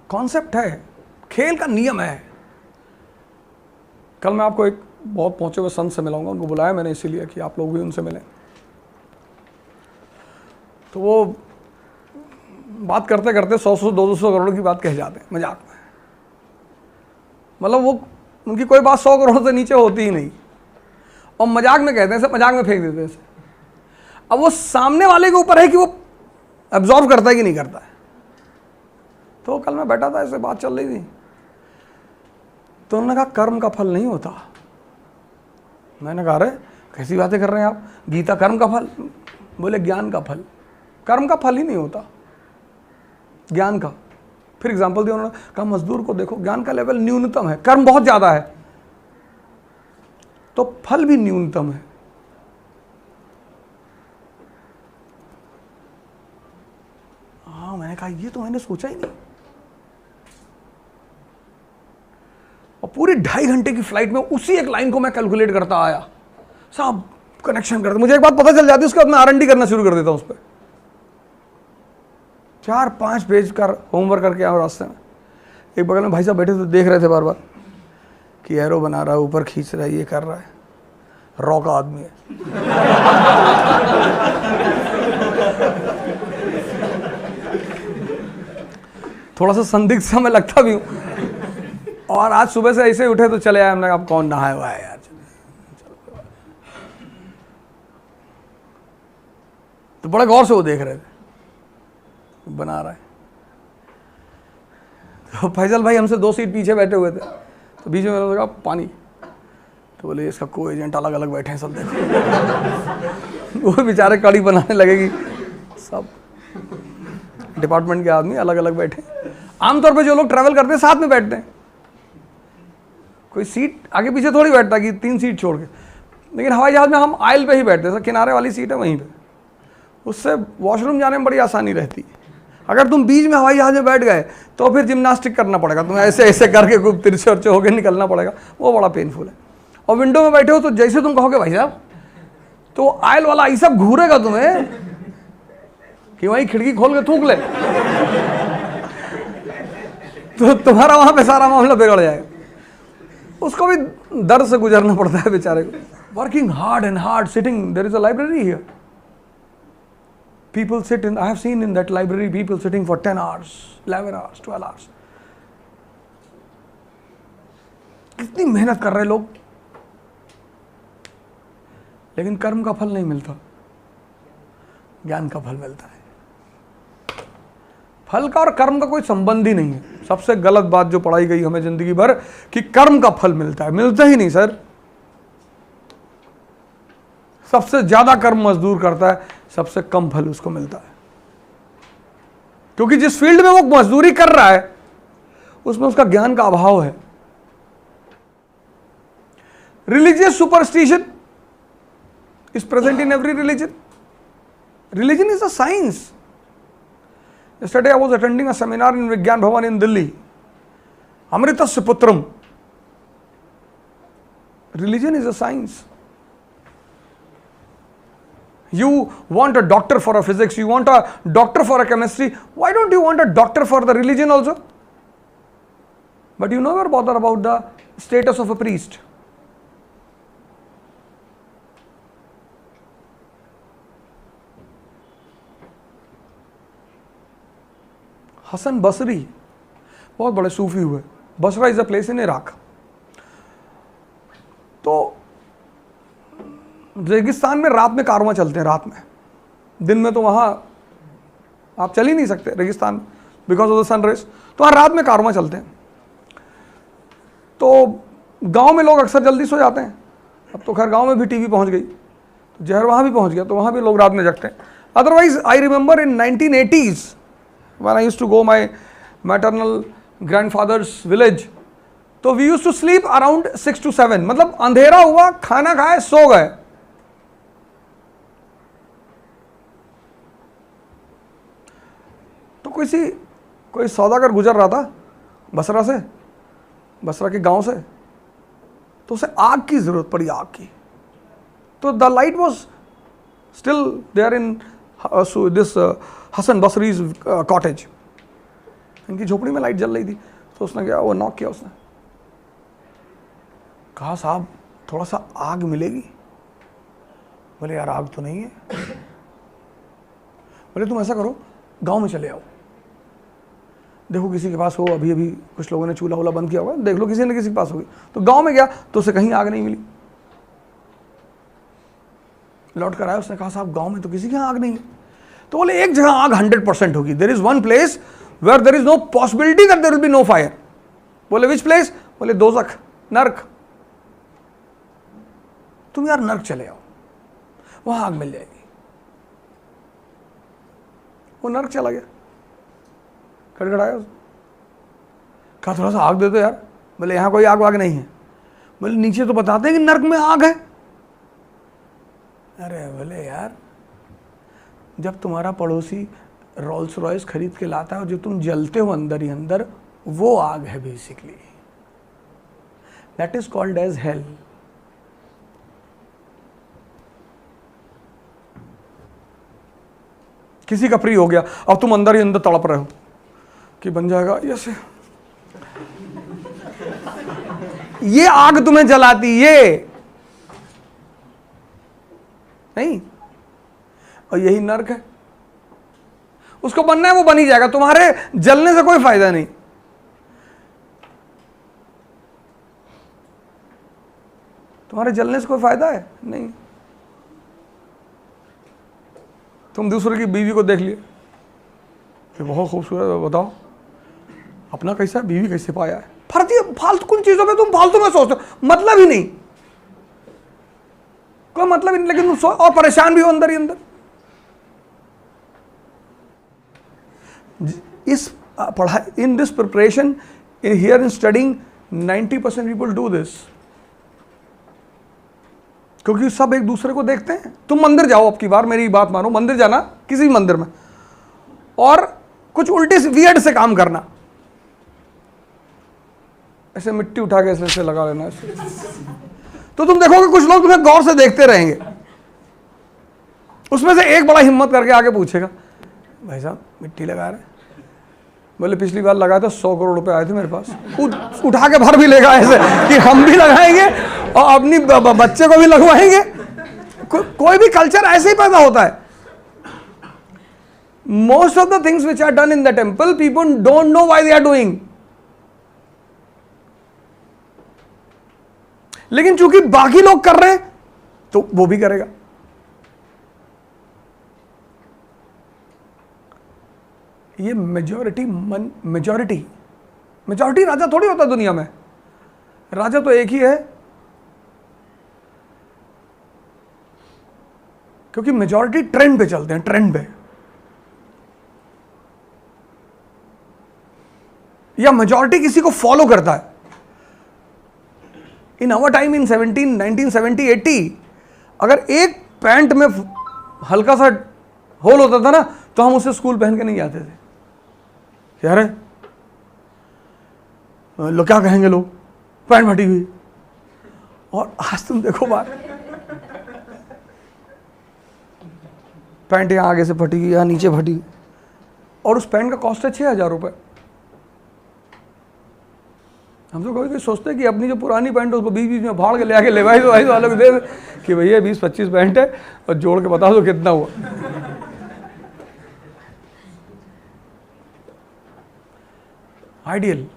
Concept है, खेल का नियम है। कल मैं आपको एक बहुत पहुंचे हुए संत से मिलाऊंगा, उनको बुलाया मैंने इसीलिए कि आप लोग भी उनसे मिलें। तो वो बात करते करते 100-200 करोड़ की बात कह जाते हैं मजाक में। मतलब वो उनकी कोई बात 100 करोड़ से नीचे होती ही नहीं, और मजाक में कहते हैं, सब मजाक में फेंक देते हैं। अब वो सामने वाले के ऊपर है कि वो एब्जॉर्व करता है कि नहीं करता है। तो कल मैं बैठा था, ऐसे बात चल रही थी, तो उन्होंने कहा कर्म का फल नहीं होता। मैंने कहा अरे कैसी बातें कर रहे हैं आप, गीता कर्म का फल? बोले ज्ञान का फल। कर्म का फल ही नहीं होता, ज्ञान का। फिर एग्जांपल दिया उन्होंने, कहा मजदूर को देखो, ज्ञान का लेवल न्यूनतम है, कर्म बहुत ज्यादा है, तो फल भी न्यूनतम है। हाँ, मैंने कहा ये तो मैंने सोचा ही नहीं। और पूरी 2.5 घंटे की फ्लाइट में उसी एक लाइन को मैं कैलकुलेट करता आया, सब कनेक्शन करता। मुझे एक बात पता चल जाती, उसके बाद मैं R&D करना शुरू कर देता हूं उस पर। 4-5 पेज का होमवर्क करके आया रास्ते में। एक बगल में भाई साहब बैठे थे, देख रहे थे बार बार कि एरो बना रहा है, ऊपर खींच रहा है, ये कर रहा है, रॉ का आदमी है। थोड़ा सा संदिग्ध सा मैं लगता भी हूँ। और आज सुबह से ऐसे उठे तो चले आए, हमने कहा अब कौन नहाया हुआ है यार। तो बड़े गौर से वो देख रहे थे, बना रहा है। तो फैजल भाई हमसे 2 सीट पीछे बैठे हुए थे, तो बीच में लगा पानी, तो बोले इसका को एजेंट अलग अलग बैठे हैं सब, देखो। वो बेचारे कड़ी बनाने लगेगी, सब डिपार्टमेंट के आदमी अलग अलग बैठे। आमतौर पे जो लोग ट्रैवल करते हैं साथ में बैठते हैं, कोई सीट आगे पीछे थोड़ी बैठता कि 3 सीट छोड़ के। लेकिन हवाई जहाज में हम आयल पे ही बैठते हैं, किनारे वाली सीट है वहीं पे, उससे वॉशरूम जाने में बड़ी आसानी रहती है। अगर तुम बीच में हवाई जहाज में बैठ गए तो फिर जिम्नास्टिक करना पड़ेगा, तुम्हें ऐसे ऐसे करके खूब तिरछे उरछे होकर निकलना पड़ेगा, वो बड़ा पेनफुल है। और विंडो में बैठे हो तो जैसे तुम कहोगे भाई साहब, तो आयल वाला ऐसा घूरेगा तुम्हें कि वहीं खिड़की खोल के थूक ले, तो तुम्हारा वहां पे सारा मामला बिगड़ जाएगा। उसको भी दर्द से गुजरना पड़ता है बेचारे को। Working hard and hard, sitting, there is a library here. People sit in, I have seen in that library people sitting for 10 hours, 11 hours, 12 hours. कितनी मेहनत कर रहे लोग, लेकिन कर्म का फल नहीं मिलता, ज्ञान का फल मिलता है। फल का और कर्म का कोई संबंध ही नहीं है। सबसे गलत बात जो पढ़ाई गई हमें जिंदगी भर कि कर्म का फल मिलता है, मिलता ही नहीं सर। सबसे ज्यादा कर्म मजदूर करता है, सबसे कम फल उसको मिलता है, क्योंकि जिस फील्ड में वो मजदूरी कर रहा है उसमें उसका ज्ञान का अभाव है। Religious superstition is present in every religion. Religion is a science. Yesterday I was attending a seminar in Vigyan Bhavan in Delhi. Amritasya Putram. Religion is a science. You want a doctor for a physics, you want a doctor for a chemistry. Why don't you want a doctor for the religion also? But you never bother about the status of a priest. Hasan Basri बहुत बड़े सूफी हुए। Basra is a place in Iraq. तो रेगिस्तान में रात में कारवां चलते हैं, रात में। दिन में तो वहाँ आप चल ही नहीं सकते रेगिस्तान, because of the sun rays. तो वहाँ रात में कारवां चलते हैं। तो गांव में लोग अक्सर जल्दी सो जाते हैं। अब तो खैर गांव में भी टीवी पहुँच गई, तो जहर वहाँ भी पहुँच गया, तो वहाँ भी लोग रात में जगते हैं। Otherwise I remember in 1980s when I used to go my maternal grandfather's village, तो we used to sleep around 6 to 7, मतलब अंधेरा हुआ, खाना खाए, सो गए। तो कोई सौदागर गुजर रहा था बसरा से, बसरा के गांव से, तो उसे आग की जरूरत पड़ी, आग की। तो the light was still there in this Hassan Basri's cottage. इनकी झोपड़ी में लाइट जल रही थी, तो उसने क्या, वो नॉक किया उसने, कहा साहब थोड़ा सा आग मिलेगी? बोले यार आग तो नहीं है। बोले तुम ऐसा करो, गांव में चले आओ, देखो किसी के पास हो, अभी अभी कुछ लोगों ने चूल्हा वूल्हा बंद किया होगा, देख लो किसी न किसी के पास होगी। तो गांव में गया तो उसे कहीं आग नहीं मिली। लौट कर आया, उसने कहा साहब गांव में तो किसी के यहाँ आग नहीं है। तो बोले एक जगह आग 100% होगी, there is one place where there is no possibility that there will be no fire. बोले विच प्लेस? बोले दोजख, नर्क। तुम यार नर्क चले आओ, वहां आग मिल जाएगी। वो नर्क चला गया, खड़खड़ाया, कहा थोड़ा सा आग दे दो यार। बोले यहां कोई आग वाग नहीं है। बोले नीचे तो बताते हैं कि नर्क में आग है। अरे बोले यार, जब तुम्हारा पड़ोसी रोल्स रॉयस खरीद के लाता है और जो तुम जलते हो अंदर ही अंदर, वो आग है basically. That is called as hell. किसी का प्री हो गया, अब तुम अंदर ही अंदर तड़प रहे हो कि बन जाएगा ऐसे, ये आग तुम्हें जलाती, ये नहीं। और यही नर्क है, उसको बनना है वो बन ही जाएगा, तुम्हारे जलने से कोई फायदा नहीं। तुम्हारे जलने से कोई फायदा है नहीं। तुम दूसरे की बीवी को देख लिए कि बहुत खूबसूरत है, बताओ अपना कैसा है, बीवी कैसे पाया है। फालतू कुछ चीजों पे तुम फालतू में सोचते हो, मतलब ही नहीं, कोई मतलब ही नहीं, लेकिन तुम और परेशान भी हो अंदर ही अंदर। इस पढ़ाई, in this preparation, here in studying, 90% people do this, क्योंकि सब एक दूसरे को देखते हैं। तुम मंदिर जाओ, अब की बार मेरी बात मानो, मंदिर जाना किसी भी मंदिर में, और कुछ उल्टे से वियर्ड से काम करना, ऐसे मिट्टी उठा के ऐसे लगा लेना ऐसे, तो तुम देखोगे कुछ लोग तुम्हें गौर से देखते रहेंगे। उसमें से एक बड़ा हिम्मत करके आगे पूछेगा, भाई साहब मिट्टी लगा रहे? बोले पिछली बार लगाया था 100 करोड़ रुपए आए थे मेरे पास, उठा के भर भी लेगा ऐसे कि हम भी लगाएंगे और अपनी बच्चे को भी लगवाएंगे। कोई भी कल्चर ऐसे ही पैदा होता है। Most of the things which are done in the temple, people don't know why they are doing, लेकिन चूंकि बाकी लोग कर रहे हैं तो वो भी करेगा। ये मेजॉरिटी राजा थोड़ी होता दुनिया में। राजा तो एक ही है, क्योंकि मेजॉरिटी ट्रेंड पे चलते हैं, ट्रेंड पे, या मेजॉरिटी किसी को फॉलो करता है। इन आवर टाइम, इन 1970, 80, अगर एक पैंट में हल्का सा होल होता था ना, तो हम उसे स्कूल पहन के नहीं जाते थे। यार लोग क्या कहेंगे, लोग पैंट फटी हुई। और आज तुम देखो बात, पैंट यहाँ आगे से फटी हुई, यहाँ नीचे फटी हुई, और उस पैंट का कॉस्ट है 6,000 रुपये। हम तो कभी सोचते हैं कि अपनी जो पुरानी पैंट है उसको बीच में फाड़ के ले आके लेवाई वालों को दे कि भैया 20-25 पैंट है और जोड़ के बता दो कितना हुआ। आइडियल